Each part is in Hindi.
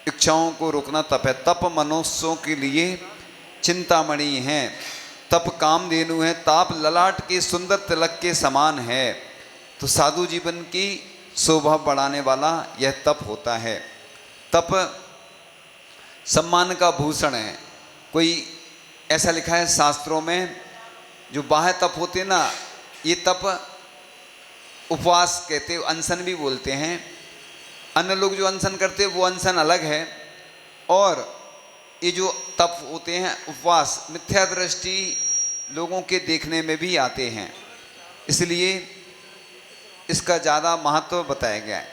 इच्छाओं को रोकना तप है। तप मनुष्यों के लिए चिंतामणि है। तप कामधेनु है। ताप ललाट के सुंदर तिलक के समान है। तो साधु जीवन की शोभा बढ़ाने वाला यह तप होता है। तप सम्मान का भूषण है। कोई ऐसा लिखा है शास्त्रों में, जो बाह्य तप होते ना, ये तप उपवास कहते, अनशन भी बोलते हैं। अन्य लोग जो अनशन करते हैं वो अनशन अलग है, और ये जो तप होते हैं उपवास, मिथ्या दृष्टि लोगों के देखने में भी आते हैं, इसलिए इसका ज़्यादा महत्व बताया गया है।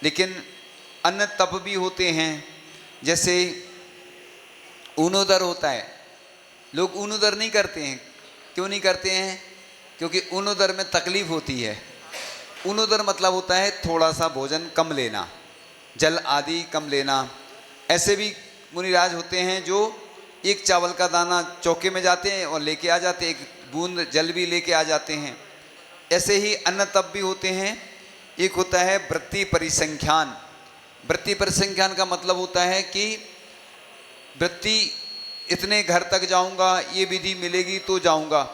लेकिन अन्य तप भी होते हैं, जैसे ऊनोदर होता है। लोग ऊनोदर नहीं करते हैं। क्यों नहीं करते हैं? क्योंकि ऊनोदर में तकलीफ होती है। ऊनोदर मतलब होता है थोड़ा सा भोजन कम लेना, जल आदि कम लेना। ऐसे भी मुनिराज होते हैं जो एक चावल का दाना चौके में जाते हैं और लेके आ जाते हैं, एक बूंद जल भी लेके आ जाते हैं। ऐसे ही अन्य तप भी होते हैं। एक होता है वृत्ति परिसंख्यान। वृत्ति परिसंख्यान का मतलब होता है कि वृत्ति इतने घर तक जाऊंगा, ये विधि मिलेगी तो जाऊंगा।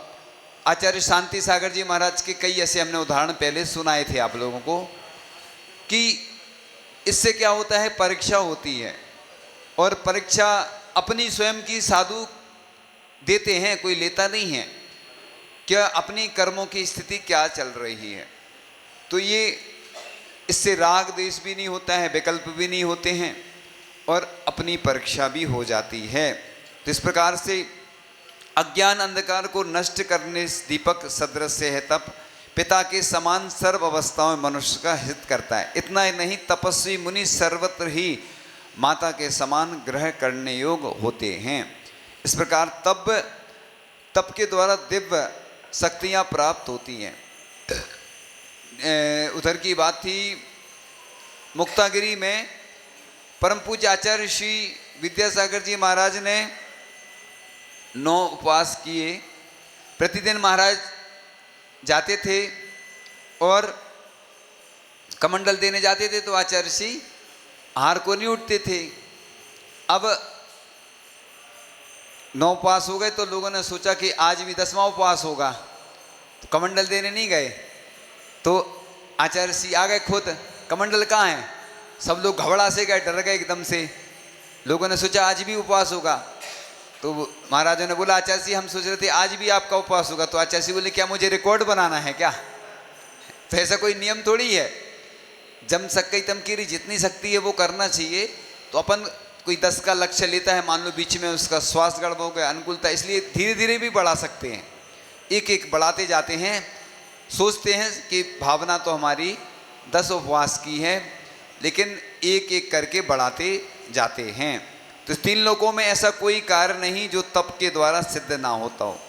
आचार्य शांति सागर जी महाराज के कई ऐसे हमने उदाहरण पहले सुनाए थे आप लोगों को, कि इससे क्या होता है, परीक्षा होती है, और परीक्षा अपनी स्वयं की साधु देते हैं, कोई लेता नहीं है। क्या अपनी कर्मों की स्थिति क्या चल रही है, तो ये इससे राग द्वेष भी नहीं होता है, विकल्प भी नहीं होते हैं, और अपनी परीक्षा भी हो जाती है। तो इस प्रकार से अज्ञान अंधकार को नष्ट करने दीपक सदृश है तप। पिता के समान सर्व अवस्थाओं में मनुष्य का हित करता है। इतना ही नहीं, तपस्वी मुनि सर्वत्र ही माता के समान ग्रह करने योग्य होते हैं। इस प्रकार तप के द्वारा दिव्य शक्तियाँ प्राप्त होती हैं। उधर की बात थी मुक्तागिरी में परम पूज्य आचार्य श्री विद्यासागर जी महाराज ने 9 उपवास किए। प्रतिदिन महाराज जाते थे और कमंडल देने जाते थे, तो आचार्य श्री आहार को नहीं उठते थे। अब 9 उपवास हो गए तो लोगों ने सोचा कि आज भी 10वां उपवास होगा, तो कमंडल देने नहीं गए। तो आचार्य श्री आ गए खुद, कमंडल कहाँ है? सब लोग घबरा से गए, डर गए एकदम से। लोगों ने सोचा आज भी उपवास होगा, तो महाराजों ने बोला आचार्य जी हम सोच रहे थे आज भी आपका उपवास होगा। तो आचार्य जी बोले क्या मुझे रिकॉर्ड बनाना है क्या? तो ऐसा कोई नियम थोड़ी है। जम सक्कई तमकीरी, जितनी शक्ति है वो करना चाहिए। तो अपन कोई 10 का लक्ष्य लेता है, मान लो बीच में उसका स्वास्थ्य गड़बड़ हो गया, अनुकूलता, इसलिए धीरे धीरे भी बढ़ा सकते हैं। एक एक बढ़ाते जाते हैं। सोचते हैं कि भावना तो हमारी 10 उपवास की है, लेकिन एक एक करके बढ़ाते जाते हैं। तो 3 लोकों में ऐसा कोई कार्य नहीं जो तप के द्वारा सिद्ध ना होता हो।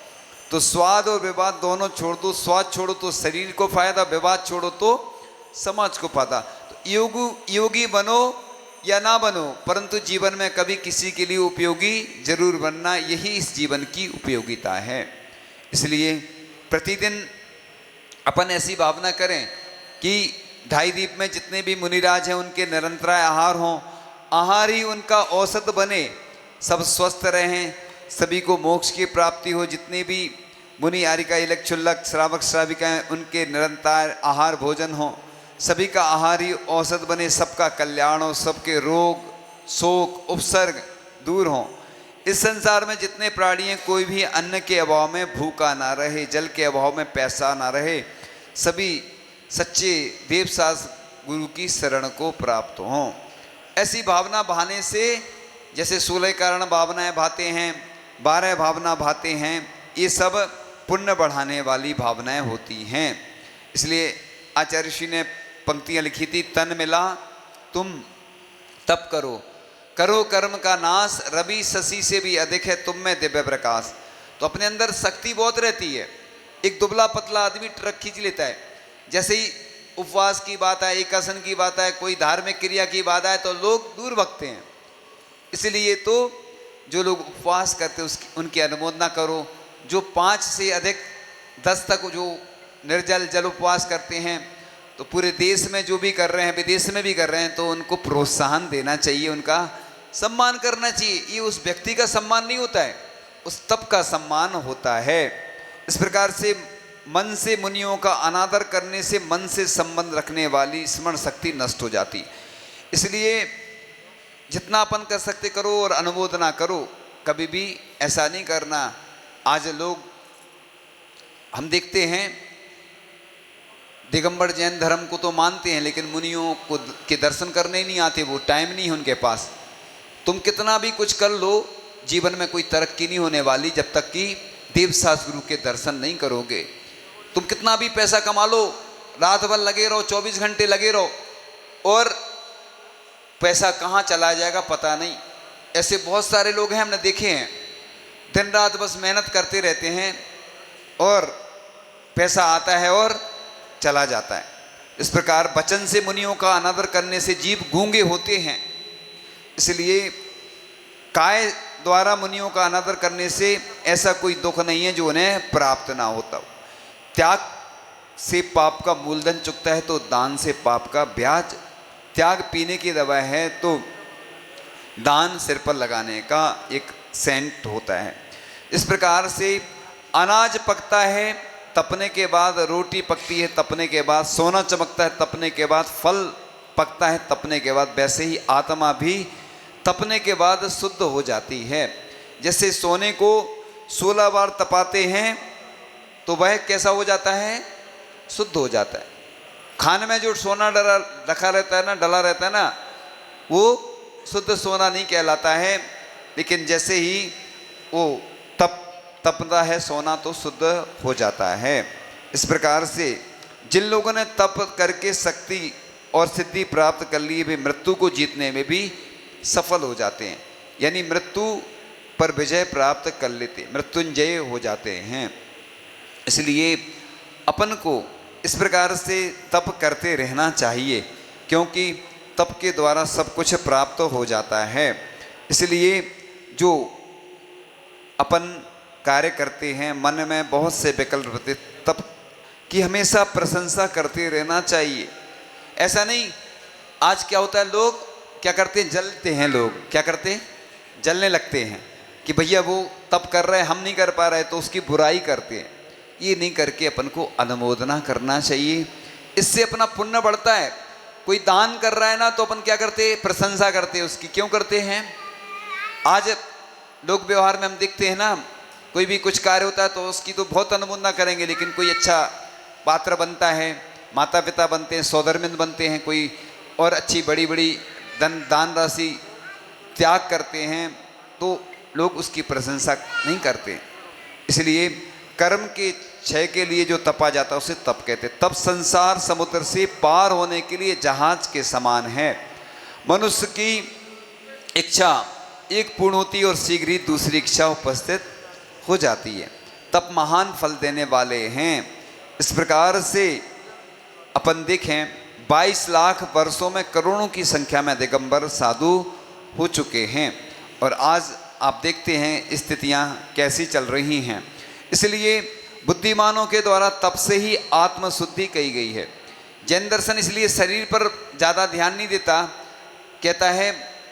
तो स्वाद और विवाद दोनों छोड़ दो। स्वाद छोड़ो तो शरीर को फायदा, विवाद छोड़ो तो समाज को फायदा। तो योगी बनो या ना बनो, परंतु जीवन में कभी किसी के लिए उपयोगी जरूर बनना, यही इस जीवन की उपयोगिता है। इसलिए प्रतिदिन अपन ऐसी भावना करें कि 2.5 दीप में जितने भी मुनिराज हैं उनके निरंतराय आहार हों, आहार ही उनका औसत बने, सब स्वस्थ रहें, सभी को मोक्ष की प्राप्ति हो। जितने भी मुनि आरिका इलक क्षुल्लक श्रावक श्राविकाएँ उनके निरंतर आहार भोजन हो, सभी का आहार ही औसत बने, सबका कल्याण हो, सबके रोग शोक उपसर्ग दूर हों। इस संसार में जितने प्राणी हैं कोई भी अन्न के अभाव में भूखा ना रहे, जल के अभाव में प्यासा ना रहे, सभी सच्चे देवसास गुरु की शरण को प्राप्त हों। ऐसी भावना भाने से, जैसे 16 कारण भावनाएं भाते हैं, 12 भावना भाते हैं, ये सब पुण्य बढ़ाने वाली भावनाएं होती हैं। इसलिए आचार्य श्री ने पंक्तियां लिखी थी, तन मिला तुम तप करो, करो कर्म का नाश, रवि शशि से भी अधिक है तुम में दिव्य प्रकाश। तो अपने अंदर शक्ति बहुत रहती है। एक दुबला पतला आदमी ट्रक खींच लेता है। जैसे ही उपवास की बात है, एकासन की बात है, कोई धार्मिक क्रिया की बात है, तो लोग दूर भगते हैं। इसलिए तो जो लोग उपवास करते हैं उनकी अनुमोदना करो। जो 5 से अधिक 10 तक जो निर्जल जल उपवास करते हैं, तो पूरे देश में जो भी कर रहे हैं, विदेश में भी कर रहे हैं, तो उनको प्रोत्साहन देना चाहिए, उनका सम्मान करना चाहिए। ये उस व्यक्ति का सम्मान नहीं होता है, उस तप का सम्मान होता है। इस प्रकार से मन से मुनियों का अनादर करने से मन से संबंध रखने वाली स्मरण शक्ति नष्ट हो जाती। इसलिए जितना अपन कर सकते करो और अनुमोदना करो, कभी भी ऐसा नहीं करना। आज लोग हम देखते हैं दिगंबर जैन धर्म को तो मानते हैं, लेकिन मुनियों को के दर्शन करने ही नहीं आते, वो टाइम नहीं है उनके पास। तुम कितना भी कुछ कर लो, जीवन में कोई तरक्की नहीं होने वाली जब तक कि देवशास्त्र गुरु के दर्शन नहीं करोगे। तुम कितना भी पैसा कमा लो, रात भर लगे रहो, 24 घंटे लगे रहो, और पैसा कहाँ चला जाएगा पता नहीं। ऐसे बहुत सारे लोग हैं, हमने देखे हैं, दिन रात बस मेहनत करते रहते हैं और पैसा आता है और चला जाता है। इस प्रकार वचन से मुनियों का अनादर करने से जीव गूंगे होते हैं। इसलिए काय द्वारा मुनियों का अनादर करने से ऐसा कोई दुख नहीं है जो उन्हें प्राप्त ना होता। त्याग से पाप का मूलधन चुकता है तो दान से पाप का ब्याज। त्याग पीने की दवा है तो दान सिर पर लगाने का एक सेंट होता है। इस प्रकार से अनाज पकता है, तपने के बाद रोटी पकती है, तपने के बाद सोना चमकता है, तपने के बाद फल पकता है, तपने के बाद वैसे ही आत्मा भी तपने के बाद शुद्ध हो जाती है। जैसे सोने को 16 बार तपाते हैं तो वह कैसा हो जाता है, शुद्ध हो जाता है। खाने में जो सोना डला रखा रहता है ना, डला रहता है ना, वो शुद्ध सोना नहीं कहलाता है, लेकिन जैसे ही वो तपता है सोना तो शुद्ध हो जाता है। इस प्रकार से जिन लोगों ने तप करके शक्ति और सिद्धि प्राप्त कर ली, वे मृत्यु को जीतने में भी सफल हो जाते हैं, यानी मृत्यु पर विजय प्राप्त कर लेते, मृत्युंजय हो जाते हैं। इसलिए अपन को इस प्रकार से तप करते रहना चाहिए, क्योंकि तप के द्वारा सब कुछ प्राप्त हो जाता है। इसलिए जो अपन कार्य करते हैं, मन में बहुत से विकल्प रहते, तप की हमेशा प्रशंसा करते रहना चाहिए। ऐसा नहीं, आज क्या होता है, लोग क्या करते हैं, जलते हैं। लोग क्या करते हैं, जलने लगते हैं कि भैया वो तप कर रहे हैं, हम नहीं कर पा रहे, तो उसकी बुराई करते हैं। ये नहीं करके अपन को अनुमोदना करना चाहिए, इससे अपना पुण्य बढ़ता है। कोई दान कर रहा है ना, तो अपन क्या करते हैं, प्रशंसा करते हैं उसकी। क्यों करते हैं, आज लोक व्यवहार में हम देखते हैं ना, कोई भी कुछ कार्य होता है तो उसकी तो बहुत अनुमोदना करेंगे, लेकिन कोई अच्छा पात्र बनता है, माता पिता बनते हैं, सौदरमिंद बनते हैं, कोई और अच्छी बड़ी बड़ी दान राशि त्याग करते हैं, तो लोग उसकी प्रशंसा नहीं करते। इसलिए कर्म के क्षय के लिए जो तपा जाता है उसे तप कहते। तप संसार समुद्र से पार होने के लिए जहाज के समान है। मनुष्य की इच्छा एक पूर्ण होती है और शीघ्र ही दूसरी इच्छा उपस्थित हो जाती है। तप महान फल देने वाले हैं। इस प्रकार से अपन देखें 22 लाख वर्षों में करोड़ों की संख्या में दिगंबर साधु हो चुके हैं, और आज आप देखते हैं स्थितियां कैसी चल रही हैं। इसलिए बुद्धिमानों के द्वारा तप से ही आत्मशुद्धि कही गई है। जैन दर्शन इसलिए शरीर पर ज़्यादा ध्यान नहीं देता, कहता है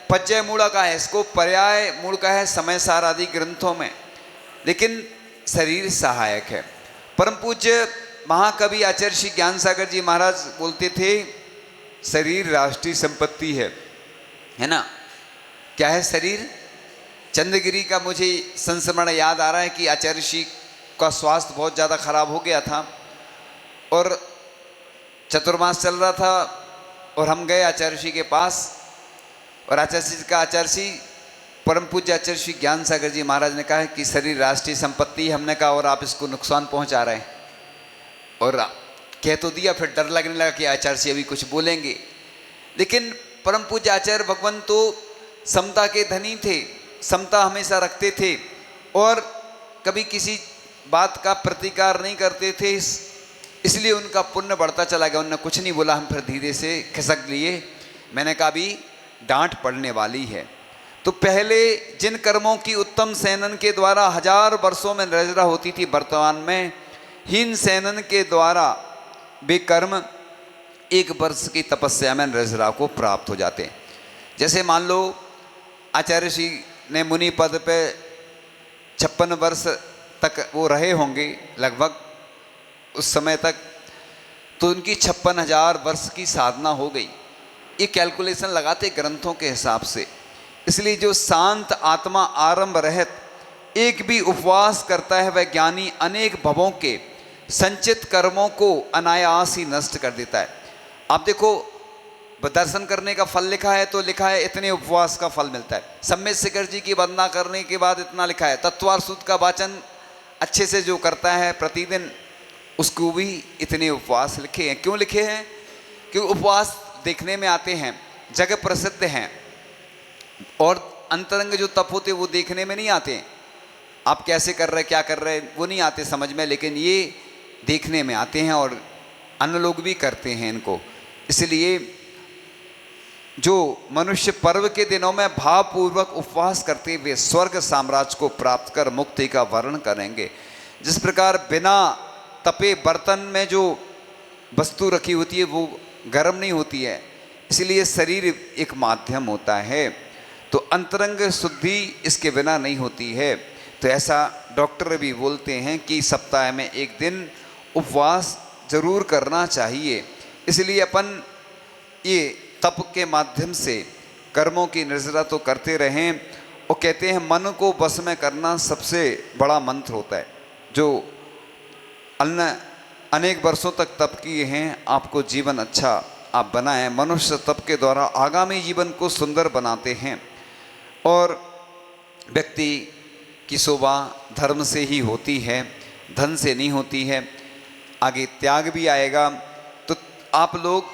पज्जय मूढ़ का है, इसको पर्याय मूढ़ का है समय सार आदि ग्रंथों में, लेकिन शरीर सहायक है। परम पूज्य महाकवि आचार्य श्री ज्ञान सागर जी महाराज बोलते थे, शरीर राष्ट्रीय संपत्ति है ना। क्या है शरीर? चंद्रगिरी का मुझे संस्मरण याद आ रहा है कि आचार्य श्री का स्वास्थ्य बहुत ज़्यादा खराब हो गया था और चतुर्मास चल रहा था, और हम गए आचार्य श्री के पास, और आचार्य श्री का आचार्य श्री परम पूज्य आचार्य श्री ज्ञान सागर जी महाराज ने कहा कि शरीर राष्ट्रीय संपत्ति। हमने कहा और आप इसको नुकसान पहुंचा रहे हैं, और कह तो दिया, फिर डर लगने लगा कि आचार्य श्री अभी कुछ बोलेंगे। लेकिन परम पूज्य आचार्य भगवान तो समता के धनी थे, समता हमेशा रखते थे और कभी किसी बात का प्रतिकार नहीं करते थे, इसलिए उनका पुण्य बढ़ता चला गया। उन्होंने कुछ नहीं बोला, हम फिर धीरे से खिसक लिए। मैंने कहा भी डांट पड़ने वाली है। तो पहले जिन कर्मों की उत्तम सेनन के द्वारा 1000 वर्षों में रजरा होती थी, वर्तमान में हीन सेनन के द्वारा वे कर्म 1 वर्ष की तपस्या में रजरा को प्राप्त हो जाते हैं। जैसे मान लो आचार्य श्री ने मुनि पद पे 56 वर्ष तक वो रहे होंगे लगभग उस समय तक, तो उनकी 56,000 वर्ष की साधना हो गई। ये कैलकुलेशन लगाते ग्रंथों के हिसाब से। इसलिए जो शांत आत्मा आरंभ रहत एक भी उपवास करता है वह ज्ञानी अनेक भवों के संचित कर्मों को अनायास ही नष्ट कर देता है। आप देखो, दर्शन करने का फल लिखा है तो लिखा है इतने उपवास का फल मिलता है। सम्मेद शिखर जी की वंदना करने के बाद इतना लिखा है। तत्वार सूत्र का वाचन अच्छे से जो करता है प्रतिदिन, उसको भी इतने उपवास लिखे हैं। क्यों लिखे हैं? क्योंकि उपवास देखने में आते हैं, जगह प्रसिद्ध हैं, और अंतरंग जो तप होते वो देखने में नहीं आते। आप कैसे कर रहे, क्या कर रहे, वो नहीं आते समझ में, लेकिन ये देखने में आते हैं और अन्य लोग भी करते हैं इनको। इसलिए जो मनुष्य पर्व के दिनों में भावपूर्वक उपवास करते हुए स्वर्ग साम्राज्य को प्राप्त कर मुक्ति का वर्ण करेंगे। जिस प्रकार बिना तपे बर्तन में जो वस्तु रखी होती है वो गर्म नहीं होती है, इसलिए शरीर एक माध्यम होता है, तो अंतरंग शुद्धि इसके बिना नहीं होती है। तो ऐसा डॉक्टर भी बोलते हैं कि सप्ताह में एक दिन उपवास जरूर करना चाहिए। इसलिए अपन ये तप के माध्यम से कर्मों की निर्जरा तो करते रहें। और कहते हैं मन को बस में करना सबसे बड़ा मंत्र होता है। जो अनेक वर्षों तक तप किए हैं, आपको जीवन अच्छा आप बनाएं। मनुष्य तप के द्वारा आगामी जीवन को सुंदर बनाते हैं। और व्यक्ति की शोभा धर्म से ही होती है, धन से नहीं होती है। आगे त्याग भी आएगा। तो आप लोग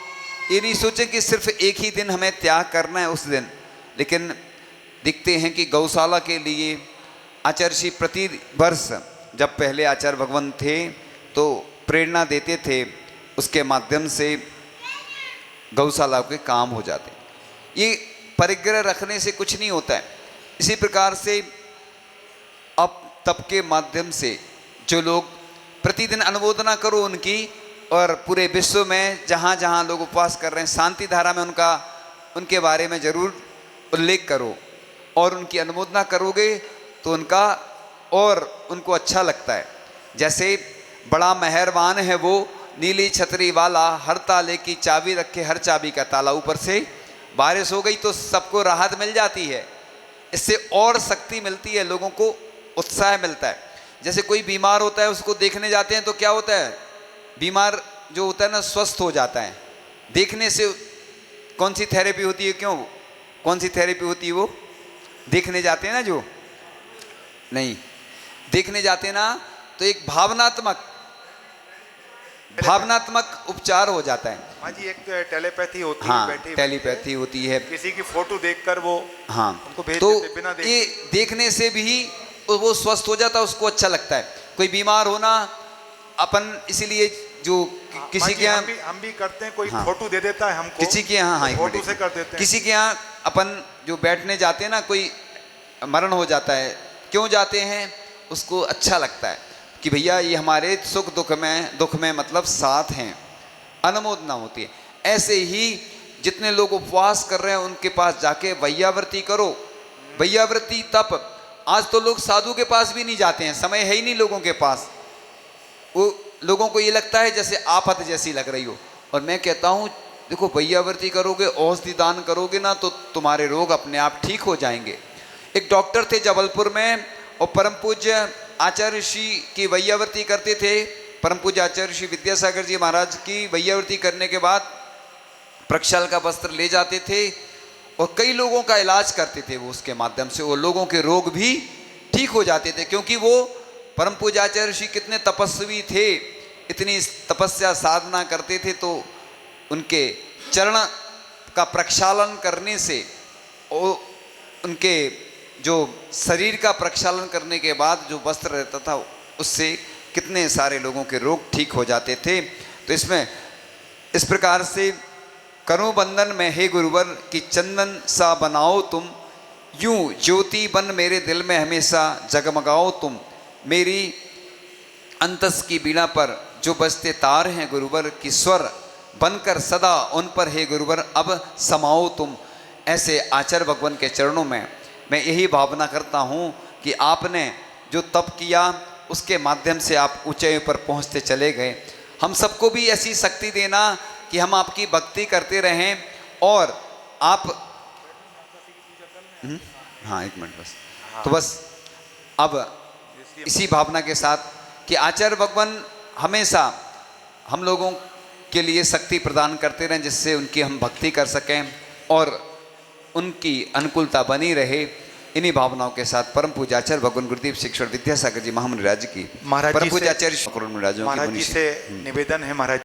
ये नहीं सोचें कि सिर्फ एक ही दिन हमें त्याग करना है उस दिन, लेकिन दिखते हैं कि गौशाला के लिए आचार्य श्री प्रति वर्ष, जब पहले आचार्य भगवान थे तो प्रेरणा देते थे, उसके माध्यम से गौशाला के काम हो जाते। ये परिग्रह रखने से कुछ नहीं होता है। इसी प्रकार से अब तप के माध्यम से जो लोग प्रतिदिन अनुमोदना करो उनकी, और पूरे विश्व में जहाँ जहाँ लोग उपवास कर रहे हैं शांति धारा में उनके बारे में जरूर उल्लेख करो, और उनकी अनुमोदना करोगे तो उनका और उनको अच्छा लगता है। जैसे बड़ा मेहरबान है वो, नीली छतरी वाला, हर ताले की चाबी रखे हर चाबी का ताला। ऊपर से बारिश हो गई तो सबको राहत मिल जाती है, इससे और शक्ति मिलती है, लोगों को उत्साह मिलता है। जैसे कोई बीमार होता है, उसको देखने जाते हैं तो क्या होता है, बीमार जो होता है ना स्वस्थ हो जाता है। देखने से कौन सी थेरेपी होती है, क्यों कौन सी थेरेपी होती है, वो देखने जाते हैं ना, जो नहीं देखने जाते हैं ना, तो एक भावनात्मक उपचार हो जाता है। हाँ जी, एक टेलीपैथी होती हाँ, है, टेलीपैथी होती है। किसी की फोटो देखकर वो हाँ उनको भेज तो देते बिना ये देखने से भी वो स्वस्थ हो जाता है, उसको अच्छा लगता है। कोई बीमार होना अपन, इसीलिए जो किसी के यहाँ हम भी करते हैं, कोई हाँ, फोटो दे देता है हमको, किसी के यहाँ, हाँ, फोटो से कर देते हैं। किसी के यहाँ अपन जो बैठने जाते हैं ना, कोई मरण हो जाता है, क्यों जाते हैं, उसको अच्छा लगता है कि भैया ये हमारे सुख दुख में मतलब साथ हैं, अनुमोदना होती है। ऐसे ही जितने लोग उपवास कर रहे हैं उनके पास जाके वैयावृत्ति करो। वैयावृत्ति तप, आज तो लोग साधु के पास भी नहीं जाते हैं, समय है ही नहीं लोगों के पास। वो लोगों को ये लगता है जैसे आफत जैसी लग रही हो। और मैं कहता हूँ देखो, वैयावृत्ति करोगे, औषधि दान करोगे ना, तो तुम्हारे रोग अपने आप ठीक हो जाएंगे। एक डॉक्टर थे जबलपुर में, और परम पूज्य आचार्य श्री की वैयावृत्ति करते थे। परम पूज्य आचार्य श्री विद्यासागर जी महाराज की वैयावृत्ति करने के बाद प्रक्षाल का वस्त्र ले जाते थे और कई लोगों का इलाज करते थे वो, उसके माध्यम से वो लोगों के रोग भी ठीक हो जाते थे। क्योंकि वो परम पूज्य आचार्य श्री कितने तपस्वी थे, इतनी तपस्या साधना करते थे, तो उनके चरण का प्रक्षालन करने से उनके जो शरीर का प्रक्षालन करने के बाद जो वस्त्र रहता था उससे कितने सारे लोगों के रोग ठीक हो जाते थे। तो इसमें इस प्रकार से करूं बंधन में हे गुरुवर कि चंदन सा बनाओ तुम, यूं ज्योति बन मेरे दिल में हमेशा जगमगाओ तुम। मेरी अंतस की बीड़ा पर जो बजते तार हैं गुरुवर की स्वर बनकर सदा उन पर हे गुरुवर अब समाओ तुम। ऐसे आचार्य भगवान के चरणों में मैं यही भावना करता हूँ कि आपने जो तप किया उसके माध्यम से आप ऊंचाई पर पहुँचते चले गए। हम सबको भी ऐसी शक्ति देना कि हम आपकी भक्ति करते रहें और आप हाँ एक मिनट बस। तो बस अब इसी भावना के साथ कि आचार्य भगवान हमेशा हम लोगों के लिए शक्ति प्रदान करते रहें जिससे उनकी हम भक्ति कर सकें और उनकी अनुकूलता बनी रहे। इन्हीं भावनाओं के साथ परम पूज्य आचार्य भगवान गुरुदेव शिक्षण विद्यासागर जी महामुनि राज्य की महाराज जी परम पूज्य से- आचार्य महाराज जी से निवेदन है महाराज